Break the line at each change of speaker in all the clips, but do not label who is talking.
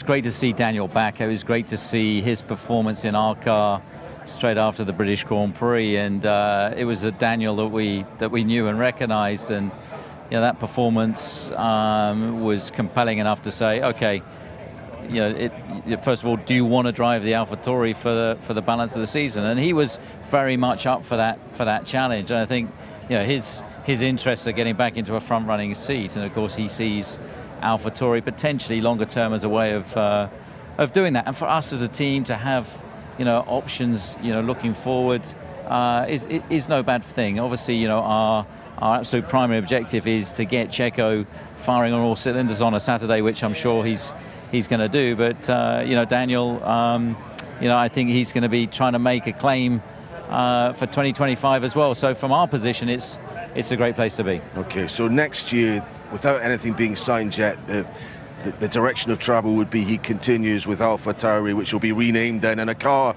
great to see Daniel back. It was great to see his performance in our car straight after the British Grand Prix, and it was a Daniel that we knew and recognised, and that performance was compelling enough to say, okay, first of all, do you want to drive the AlphaTauri for the balance of the season? And he was very much up for that challenge. And I think his interests are getting back into a front running seat, and of course he sees AlphaTauri potentially longer term as a way of doing that. And for us as a team to have options looking forward is no bad thing. Obviously our absolute primary objective is to get Checo firing on all cylinders on a Saturday, which I'm sure he's going to do. But Daniel, I think he's going to be trying to make a claim for 2025 as well. So from our position, it's a great place to be.
Okay, so next year, without anything being signed yet, the direction of travel would be he continues with AlphaTauri, which will be renamed then, and a car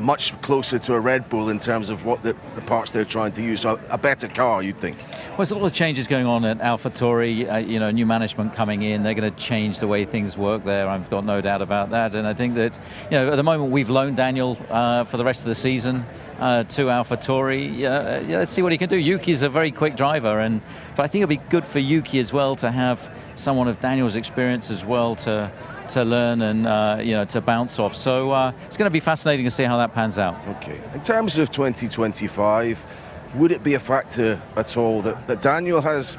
much closer to a Red Bull in terms of what the parts they're trying to use. So a better car, you'd think.
Well, there's a lot of changes going on at AlphaTauri. New management coming in. They're going to change the way things work there. I've got no doubt about that. And I think that at the moment we've loaned Daniel for the rest of the season to AlphaTauri. Let's see what he can do. Yuki's a very quick driver, but I think it'll be good for Yuki as well to have someone of Daniel's experience as well to learn and to bounce off. So it's going to be fascinating to see how that pans out.
Okay. In terms of 2025, would it be a factor at all that Daniel has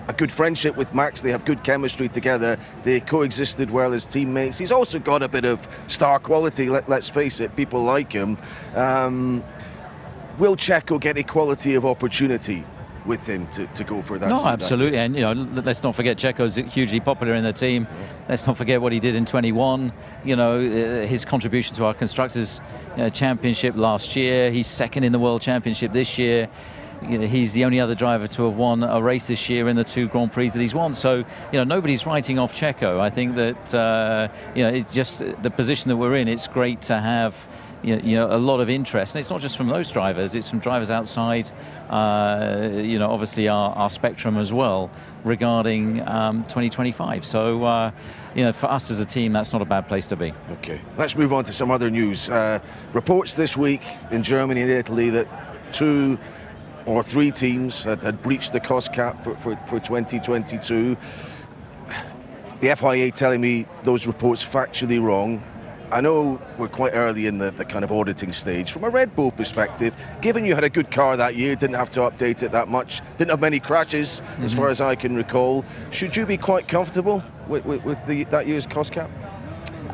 a good friendship with Max? They have good chemistry together. They coexisted well as teammates. He's also got a bit of star quality. Let's face it, people like him. Will Checo get equality of opportunity with him to go for that?
No, absolutely. And let's not forget Checo's hugely popular in the team. Let's not forget what he did in 21. His contribution to our constructors championship last year. He's second in the world championship this year. He's the only other driver to have won a race this year in the 2 Grand Prix that he's won. So nobody's writing off Checo. I think that it's just the position that we're in. It's great to have a lot of interest, and it's not just from those drivers, it's from drivers outside, obviously our spectrum as well regarding 2025. So for us as a team, that's not a bad place to be.
Okay, let's move on to some other news. Reports this week in Germany and Italy that 2 or 3 teams had breached the cost cap for 2022. The FIA telling me those reports factually wrong. I know we're quite early in the kind of auditing stage. From a Red Bull perspective, given you had a good car that year, didn't have to update it that much, didn't have many crashes as far as I can recall, should you be quite comfortable with that year's cost cap?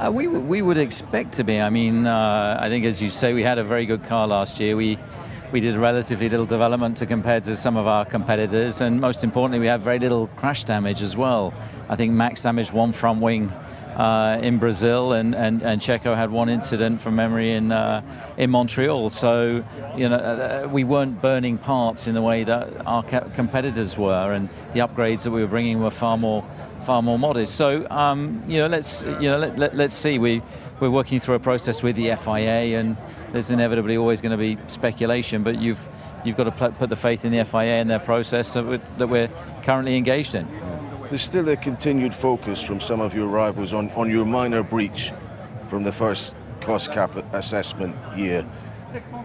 We would expect to be. I mean, I think, as you say, we had a very good car last year. We did relatively little development compared to some of our competitors, and most importantly, we had very little crash damage as well. I think Max damaged 1 front wing in Brazil, and Checo had 1 incident from memory in Montreal. So we weren't burning parts in the way that our competitors were, and the upgrades that we were bringing were far more modest. So let's see. We're working through a process with the FIA, and there's inevitably always going to be speculation, but you've got to put the faith in the FIA and their process that we're currently engaged in.
There's still a continued focus from some of your rivals on your minor breach from the first cost cap assessment year.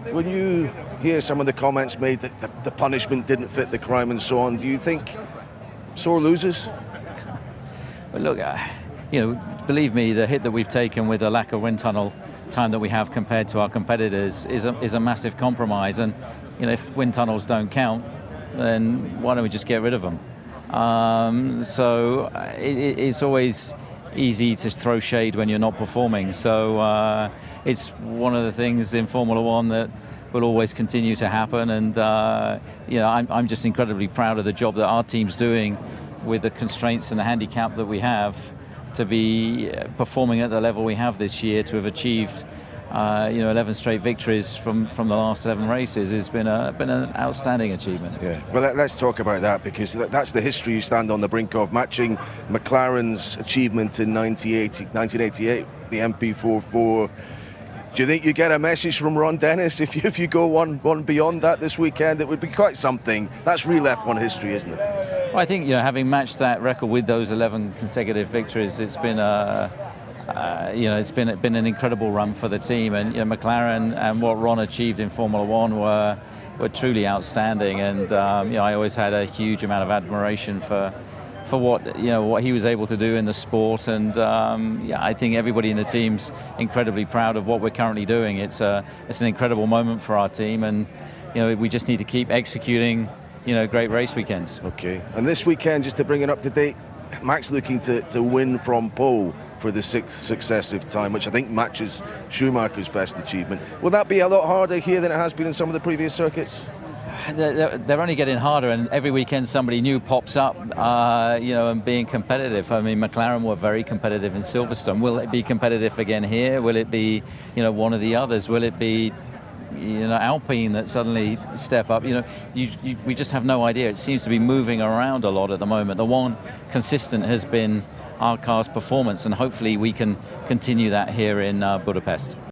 When you hear some of the comments made that the punishment didn't fit the crime and so on, do you think sore losers?
Well, look, believe me, the hit that we've taken with the lack of wind tunnel time that we have compared to our competitors is a massive compromise. And if wind tunnels don't count, then why don't we just get rid of them? So it's always easy to throw shade when you're not performing. So it's one of the things in Formula One that will always continue to happen. And I'm just incredibly proud of the job that our team's doing with the constraints and the handicap that we have to be performing at the level we have this year, to have achieved 11 straight victories from the last 11 races has been an outstanding achievement. Yeah,
well, let's talk about that, because that's the history you stand on the brink of, matching McLaren's achievement in 1988, the MP44. Do you think you get a message from Ron Dennis if you go one beyond that this weekend? It would be quite something. That's real F1 history, isn't it?
Well, I think, having matched that record with those 11 consecutive victories, it's been it's been an incredible run for the team, and McLaren and what Ron achieved in Formula One were truly outstanding, and I always had a huge amount of admiration for what he was able to do in the sport, and I think everybody in the team's incredibly proud of what we're currently doing. It's an incredible moment for our team, and we just need to keep executing great race weekends.
Okay, and this weekend, just to bring it up to date, Max looking to win from pole for the 6th successive time, which I think matches Schumacher's best achievement. Will that be a lot harder here than it has been in some of the previous circuits?
They're only getting harder, and every weekend somebody new pops up, and being competitive. I mean, McLaren were very competitive in Silverstone. Will it be competitive again here? Will it be, one of the others? Will it be, Alpine that suddenly step up? We just have no idea. It seems to be moving around a lot at the moment. The one consistent has been our car's performance, and hopefully we can continue that here in Budapest.